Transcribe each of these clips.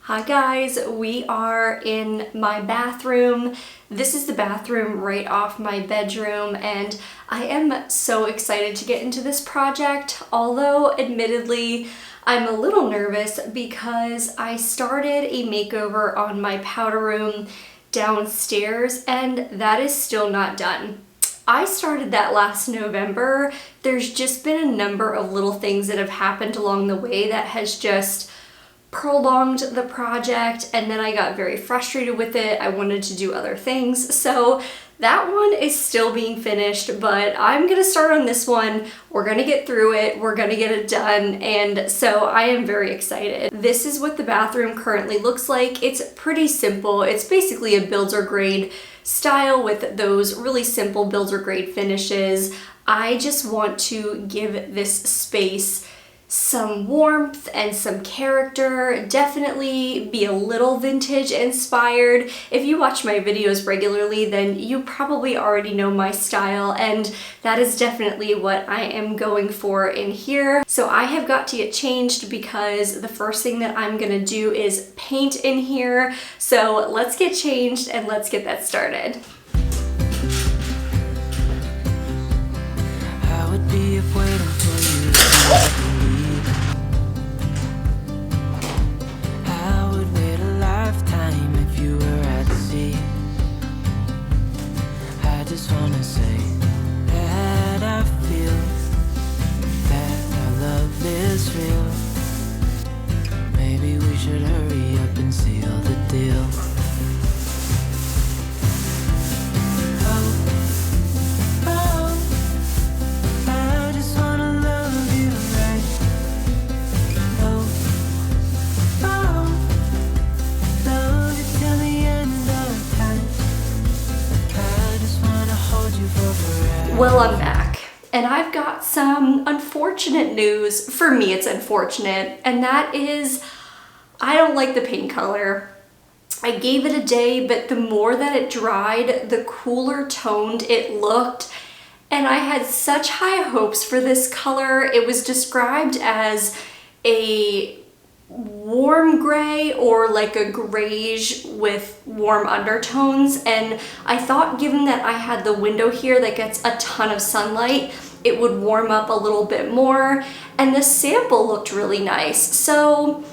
Hi guys, we are in my bathroom. This is the bathroom right off my bedroom, and I am so excited to get into this project, although admittedly I'm a little nervous because I started a makeover on my powder room downstairs and that is still not done. I started that last November. There's just been a number of little things that have happened along the way that has just prolonged the project, and then I got very frustrated with it. I wanted to do other things, so that one is still being finished, but I'm gonna start on this one. We're gonna get through it, we're gonna get it done, and so I am very excited. This is what the bathroom currently looks like. It's pretty simple. It's basically a builder grade style with those really simple builder grade finishes. I just want to give this space some warmth and some character, definitely be a little vintage inspired. If you watch my videos regularly, then you probably already know my style, and that is definitely what I am going for in here. So I have got to get changed because the first thing that I'm gonna do is paint in here. So let's get changed and let's get that started. I would be if waiting for you. Well, I'm back, and I've got some unfortunate news. For me, it's unfortunate, and that is I don't like the paint color. I gave it a day, but the more that it dried, the cooler toned it looked, and I had such high hopes for this color. It was described as a warm gray or like a grayish with warm undertones, and I thought given that I had the window here that gets a ton of sunlight, it would warm up a little bit more, and the sample looked really nice. So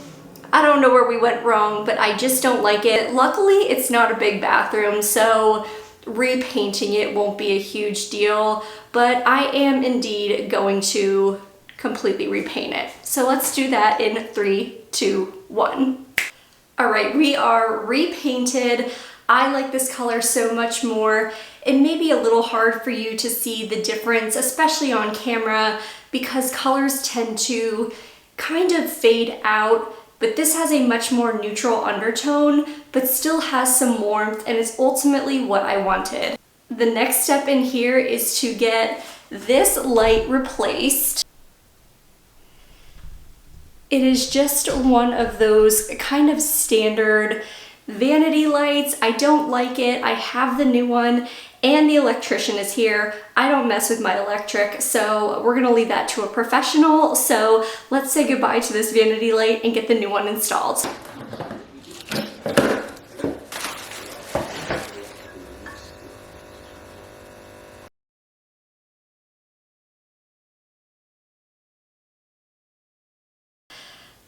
I don't know where we went wrong, but I just don't like it. Luckily, it's not a big bathroom, so repainting it won't be a huge deal, but I am indeed going to completely repaint it. So let's do that in 3, 2, 1. All right, we are repainted. I like this color so much more. It may be a little hard for you to see the difference, especially on camera, because colors tend to kind of fade out, but this has a much more neutral undertone, but still has some warmth, and it's ultimately what I wanted. The next step in here is to get this light replaced. It is just one of those kind of standard vanity lights. I don't like it. I have the new one, and the electrician is here. I don't mess with my electric, so we're gonna leave that to a professional. So let's say goodbye to this vanity light and get the new one installed.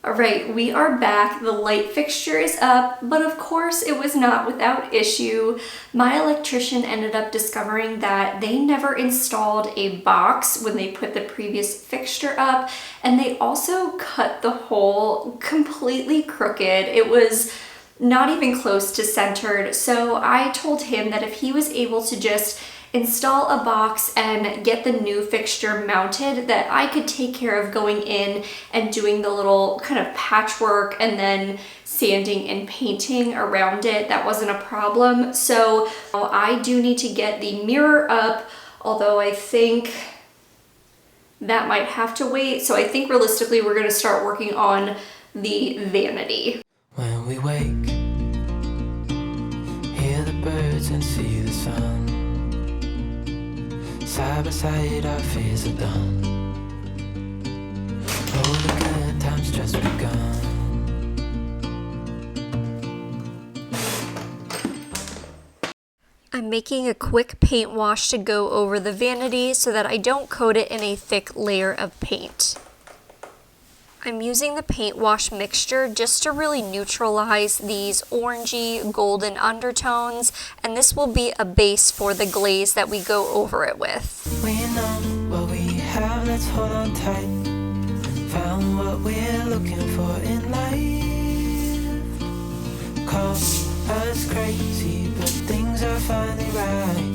All right, we are back. The light fixture is up, but of course it was not without issue. My electrician ended up discovering that they never installed a box when they put the previous fixture up, and they also cut the hole completely crooked. It was not even close to centered, so I told him that if he was able to just install a box and get the new fixture mounted, that I could take care of going in and doing the little kind of patchwork and then sanding and painting around it. That wasn't a problem. So I do need to get the mirror up, although I think that might have to wait. So I think realistically we're gonna start working on the vanity. When we wake, hear the birds and see the sun. Side by side, our fears are done. All the good times just begun. I'm making a quick paint wash to go over the vanity so that I don't coat it in a thick layer of paint. I'm using the paint wash mixture just to really neutralize these orangey golden undertones, and this will be a base for the glaze that we go over it with. We know what we have, let's hold on tight. Found what we're looking for in life. Call us crazy, but things are finally right.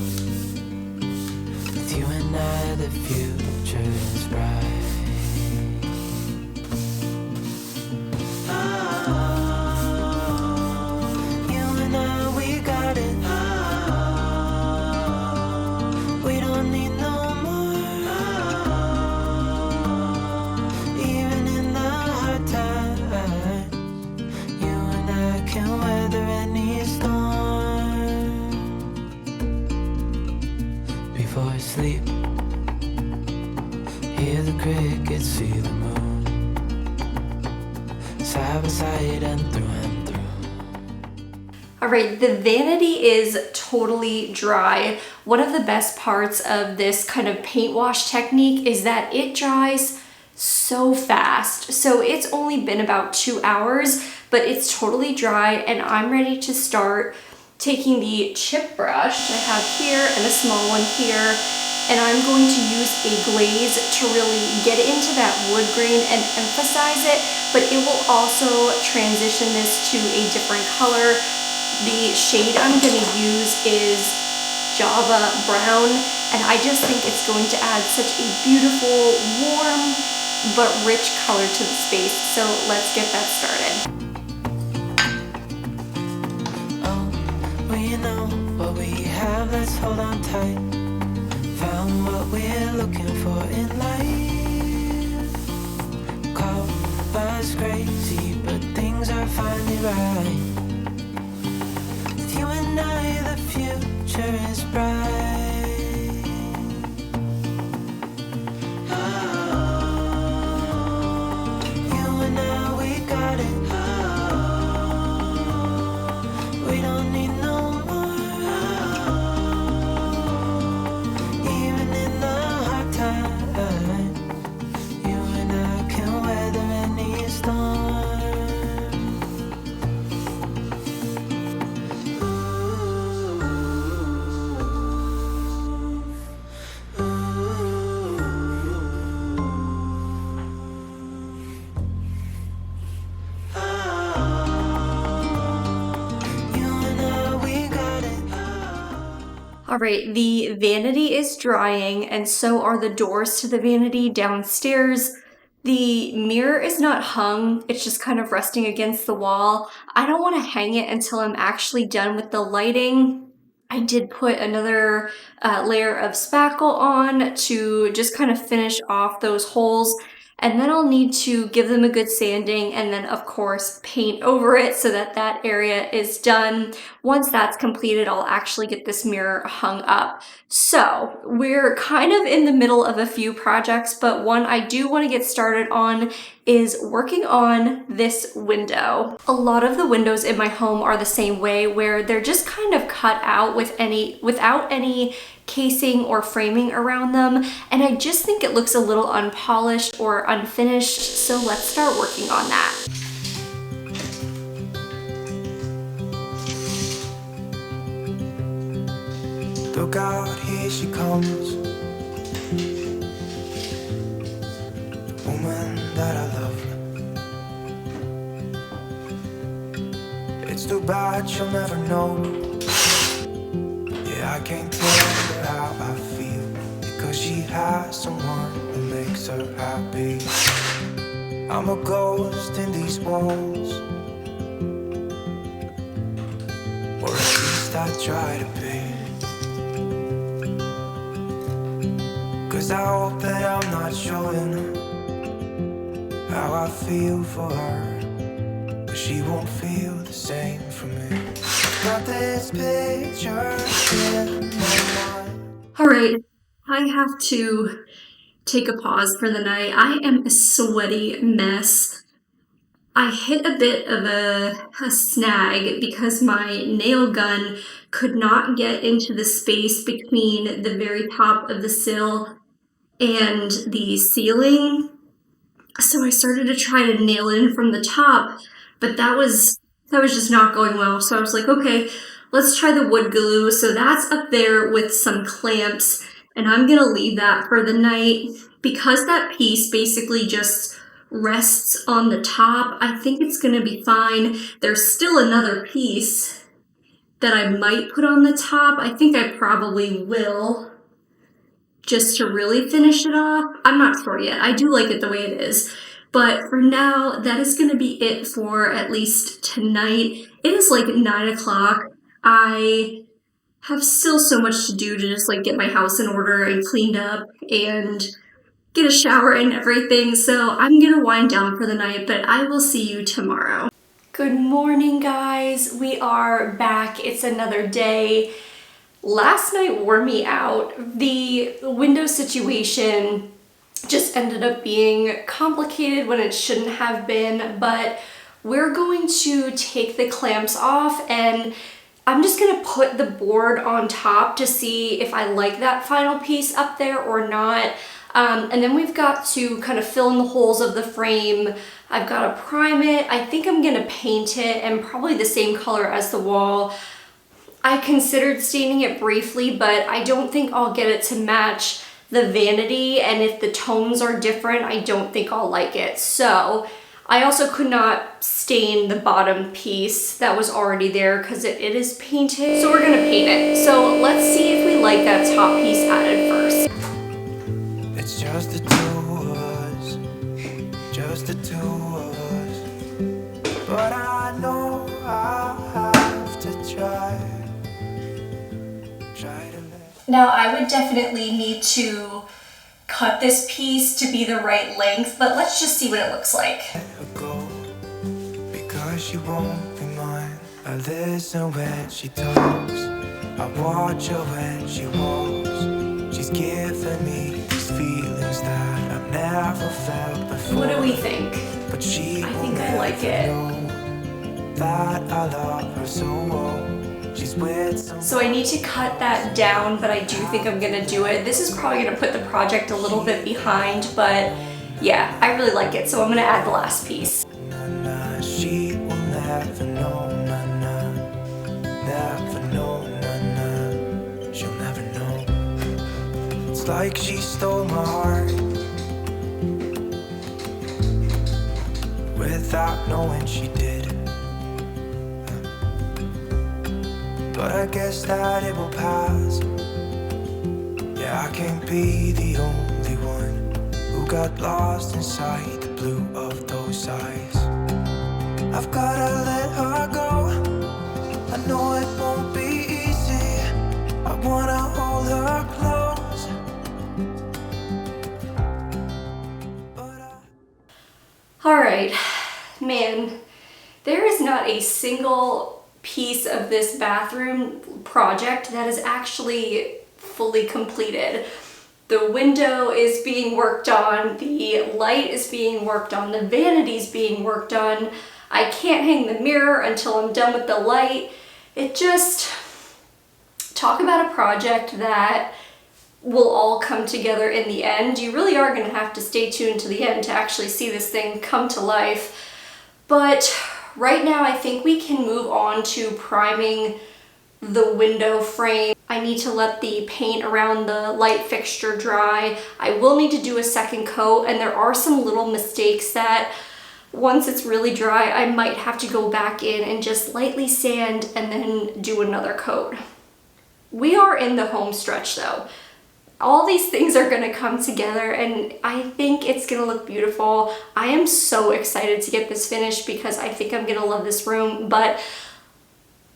With you and I, the future is bright. Sleep, hear the crickets, see the moon, side by side and through and through. Alright, the vanity is totally dry. One of the best parts of this kind of paint wash technique is that it dries so fast. So it's only been about 2 hours, but it's totally dry, and I'm ready to start taking the chip brush I have here and a small one here, and I'm going to use a glaze to really get into that wood grain and emphasize it, but it will also transition this to a different color. The shade I'm going to use is Java Brown, and I just think it's going to add such a beautiful, warm, but rich color to the space. So let's get that started. We know what we have, let's hold on tight. Found what we're looking for in life. Call us crazy, but things are finally right. With you and I, the future is bright. You and I, we got it. We don't need no Alright, the vanity is drying, and so are the doors to the vanity downstairs. The mirror is not hung, it's just kind of resting against the wall. I don't want to hang it until I'm actually done with the lighting. I did put another layer of spackle on to just kind of finish off those holes, and then I'll need to give them a good sanding and then of course paint over it so that that area is done. Once that's completed, I'll actually get this mirror hung up. So we're kind of in the middle of a few projects, but one I do want to get started on is working on this window. A lot of the windows in my home are the same way, where they're just kind of cut out without any casing or framing around them, and I just think it looks a little unpolished or unfinished, so let's start working on that. Look out, here she comes, the woman that I love. It's too bad she'll never know. Yeah, I can't tell her how I feel, because she has someone who makes her happy. I'm a ghost in these walls, or at least I try to be. 'Cause I hope that I'm not showing how I feel for her, but she won't feel the same for me. Got this picture in my mind. Alright, I have to take a pause for the night. I am a sweaty mess. I hit a bit of a snag because my nail gun could not get into the space between the very top of the sill and the ceiling. So I started to try to nail it in from the top, but that was just not going well. So I was like, okay, let's try the wood glue. So that's up there with some clamps, and I'm gonna leave that for the night because that piece basically just rests on the top. I think it's gonna be fine. There's still another piece that I might put on the top. I think I probably will, just to really finish it off. I'm not sure yet. I do like it the way it is. But for now, that is going to be it for at least tonight. It is like 9 o'clock. I have still so much to do to just like get my house in order and cleaned up and get a shower and everything. So I'm going to wind down for the night, but I will see you tomorrow. Good morning, guys. We are back. It's another day. Last night wore me out. The window situation just ended up being complicated when it shouldn't have been, but we're going to take the clamps off and I'm just gonna put the board on top to see if I like that final piece up there or not. And then we've got to kind of fill in the holes of the frame. I've got to prime it. I think I'm gonna paint it and probably the same color as the wall. I considered staining it briefly, but I don't think I'll get it to match the Vanity, and if the tones are different, I don't think I'll like it. So I also could not stain the bottom piece that was already there because it is painted. So we're gonna paint it. So let's see if we like that top piece added first. It's just the two of us, just the two of us. But I know I have to try. Now I would definitely need to cut this piece to be the right length, but let's just see what it looks like. Go, because she won't be mine. I listen when she talks, I watch her when she walks. She's giving me these feelings that I've never felt before. What do we think? But she I think I like it. That I love her so well. So I need to cut that down, but I do think I'm gonna do it. This is probably gonna put the project a little bit behind, but yeah, I really like it. So I'm gonna add the last piece. She will never know, never know, she'll never know. It's like she stole my heart without knowing she did. But I guess that it will pass. Yeah, I can't be the only one who got lost inside the blue of those eyes. I've gotta let her go. I know it won't be easy. I wanna hold her close. All right, man, there is not a single piece of this bathroom project that is actually fully completed. The window is being worked on, the light is being worked on, the vanity's being worked on. I can't hang the mirror until I'm done with the light. It just, talk about a project that will all come together in the end. You really are gonna have to stay tuned to the end to actually see this thing come to life. But right now, I think we can move on to priming the window frame. I need to let the paint around the light fixture dry. I will need to do a second coat, and there are some little mistakes that once it's really dry, I might have to go back in and just lightly sand and then do another coat. We are in the home stretch though. All these things are gonna come together and I think it's gonna look beautiful. I am so excited to get this finished because I think I'm gonna love this room, but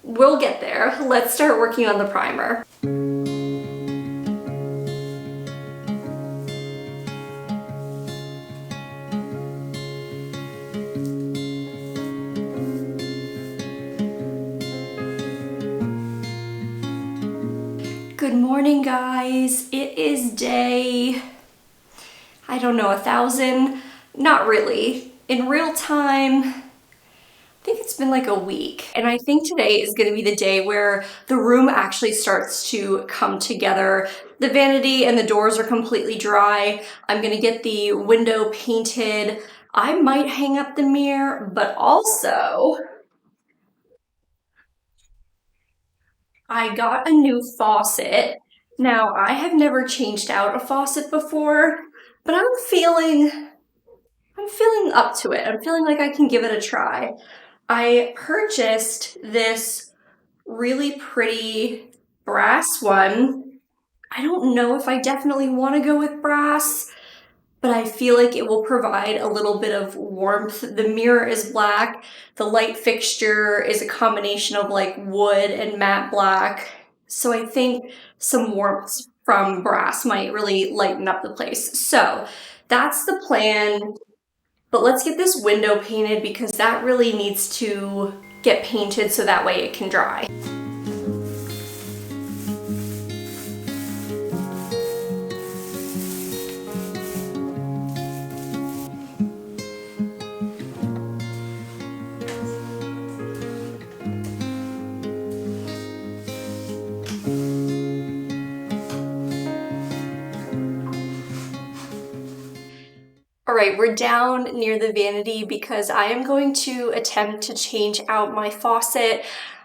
we'll get there. Let's start working on the primer. Good morning, guys. It is day, I don't know, 1,000? Not really. In real time, think it's been like a week. And I think today is gonna be the day where the room actually starts to come together. The vanity and the doors are completely dry. I'm gonna get the window painted. I might hang up the mirror, but also I got a new faucet. Now, I have never changed out a faucet before, but I'm feeling up to it. I'm feeling like I can give it a try. I purchased this really pretty brass one. I don't know if I definitely want to go with brass, but I feel like it will provide a little bit of warmth. The mirror is black. The light fixture is a combination of like wood and matte black. So I think some warmth from brass might really lighten up the place. So that's the plan. But let's get this window painted because that really needs to get painted so that way it can dry. All right, we're down near the vanity because I am going to attempt to change out my faucet.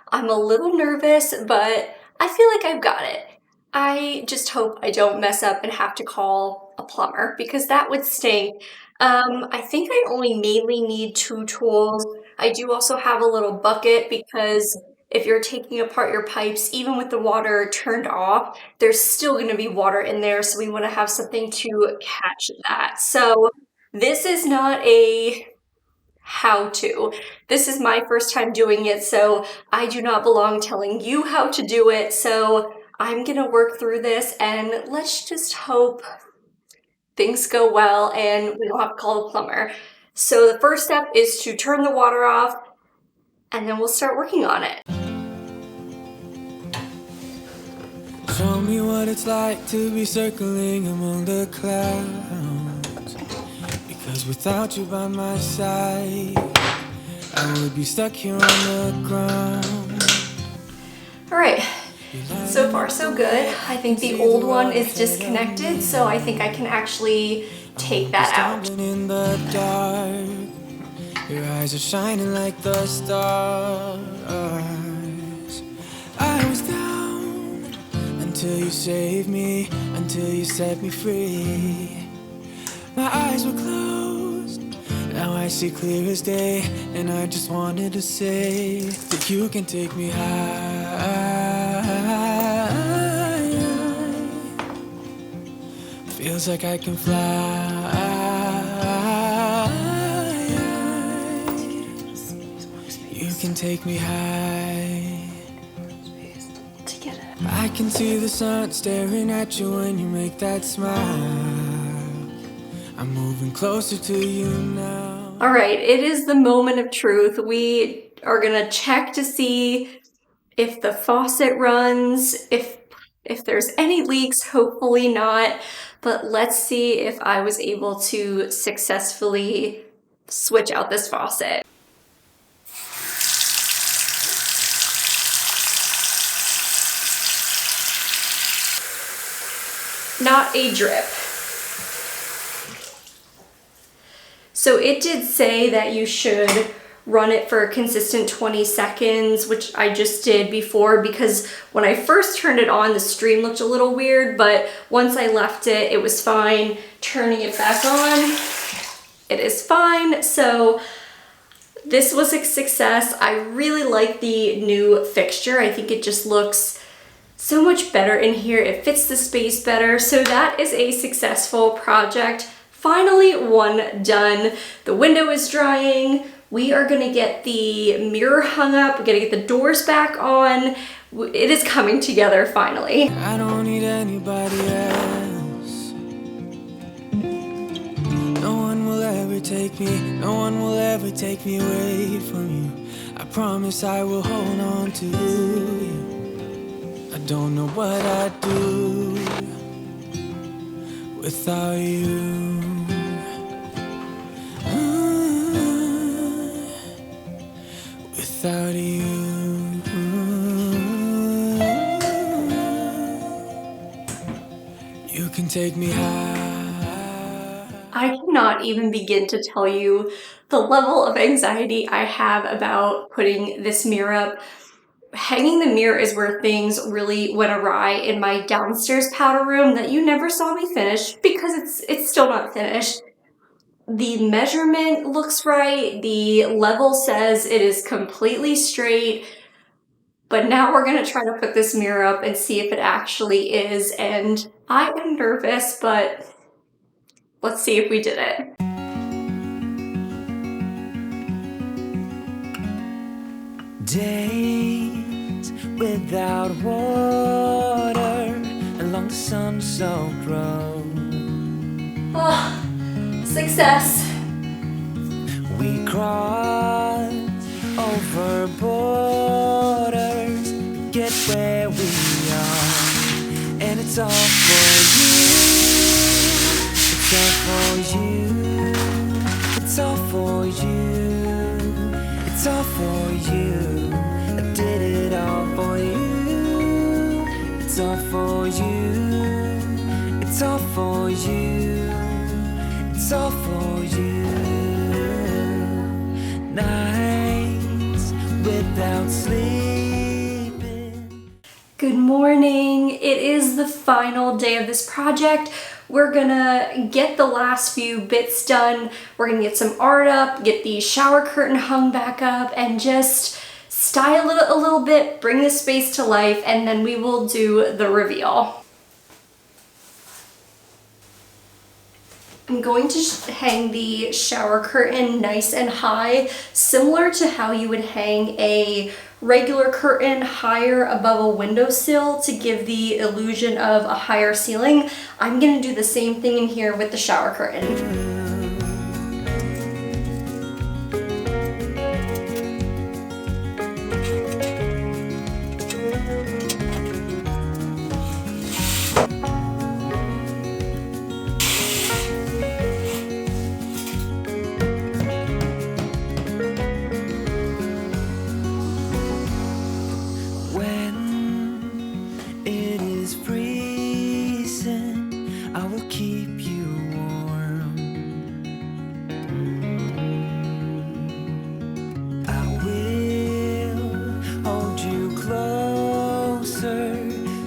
I'm a little nervous, but I feel like I've got it. I just hope I don't mess up and have to call a plumber because that would stink. I think I only mainly need two tools. I do also have a little bucket because if you're taking apart your pipes, even with the water turned off, there's still going to be water in there, so we want to have something to catch that. So this is not a how-to. This is my first time doing it, so I do not belong telling you how to do it. So I'm gonna work through this and let's just hope things go well and we don't have to call the plumber. So the first step is to turn the water off and then we'll start working on it. Show me what it's like to be circling among the clouds. Because without you by my side, I would be stuck here on the ground. All right, so far so good. I think the old one is disconnected, so I think I can actually take that out. In the dark, your eyes are shining like the stars. I was down until you saved me, until you set me free. My eyes were closed, now I see clear as day, and I just wanted to say that you can take me high. Feels like I can fly. You can take me high. I can see the sun staring at you when you make that smile. I'm moving closer to you now. All right, it is the moment of truth. We are gonna check to see if the faucet runs, if there's any leaks, hopefully not. But let's see if I was able to successfully switch out this faucet. Not a drip. So it did say that you should run it for a consistent 20 seconds, which I just did before because when I first turned it on, the stream looked a little weird, but once I left it, it was fine. Turning it back on, it is fine. So this was a success. I really like the new fixture. I think it just looks so much better in here. It fits the space better. So that is a successful project. Finally, one done. The window is drying. We are gonna get the mirror hung up. We're gonna get the doors back on. It is coming together finally. I don't need anybody else. No one will ever take me, no one will ever take me away from you. I promise I will hold on to you. I don't know what I'd do without you. take me high. I cannot even begin to tell you the level of anxiety I have about putting this mirror up. Hanging the mirror is where things really went awry in my downstairs powder room that you never saw me finish because it's still not finished. The measurement looks right, the level says it is completely straight, but now we're gonna try to put this mirror up and see if it actually is, and I am nervous, but let's see if we did it. Days without water along the sun-soaked road. Oh, success. We cross over borders, get where we are, and it's all for you. It's all for you. It's all for you. It's all for you. I did it all for you. It's all for you. It's all for you. It's all for you. Nights without sleeping. Good morning. It is the final day of this project. We're gonna get the last few bits done. We're gonna get some art up, get the shower curtain hung back up, and just style it a little bit, bring the space to life, and then we will do the reveal. I'm going to hang the shower curtain nice and high, similar to how you would hang a regular curtain higher above a windowsill to give the illusion of a higher ceiling. I'm going to do the same thing in here with the shower curtain.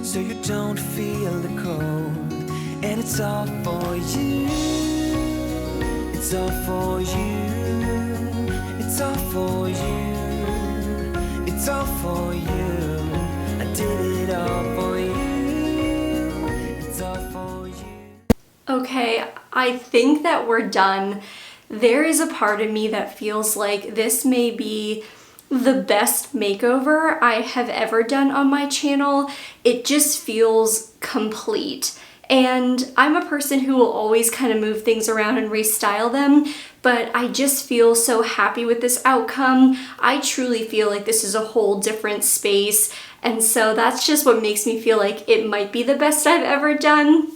So you don't feel the cold, and it's all for you. It's all for you. It's all for you. It's all for you. I did it all for you. It's all for you. Okay, I think that we're done. There is a part of me that feels like this may be the best makeover I have ever done on my channel. It just feels complete. And I'm a person who will always kind of move things around and restyle them, but I just feel so happy with this outcome. I truly feel like this is a whole different space, and so that's just what makes me feel like it might be the best I've ever done.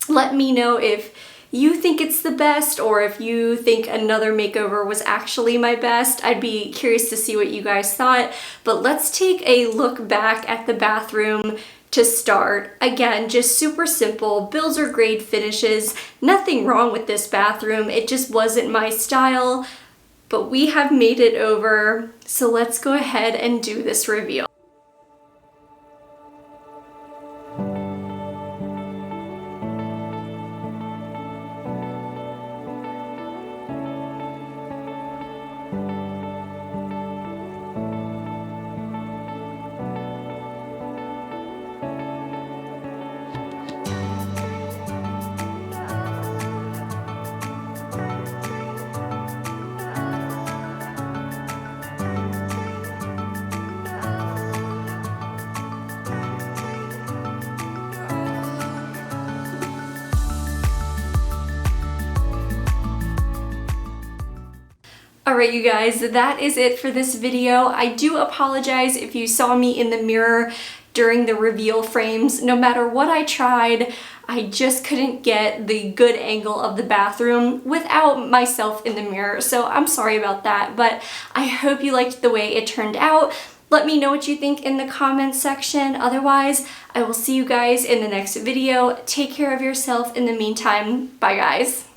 Let me know if you think it's the best, or if you think another makeover was actually my best. I'd be curious to see what you guys thought. But let's take a look back at the bathroom to start. Again, just super simple, builder grade finishes. Nothing wrong with this bathroom, it just wasn't my style. But we have made it over, so let's go ahead and do this reveal. Alright you guys, that is it for this video. I do apologize if you saw me in the mirror during the reveal frames. No matter what I tried, I just couldn't get the good angle of the bathroom without myself in the mirror. So I'm sorry about that, but I hope you liked the way it turned out. Let me know what you think in the comments section. Otherwise, I will see you guys in the next video. Take care of yourself in the meantime. Bye guys.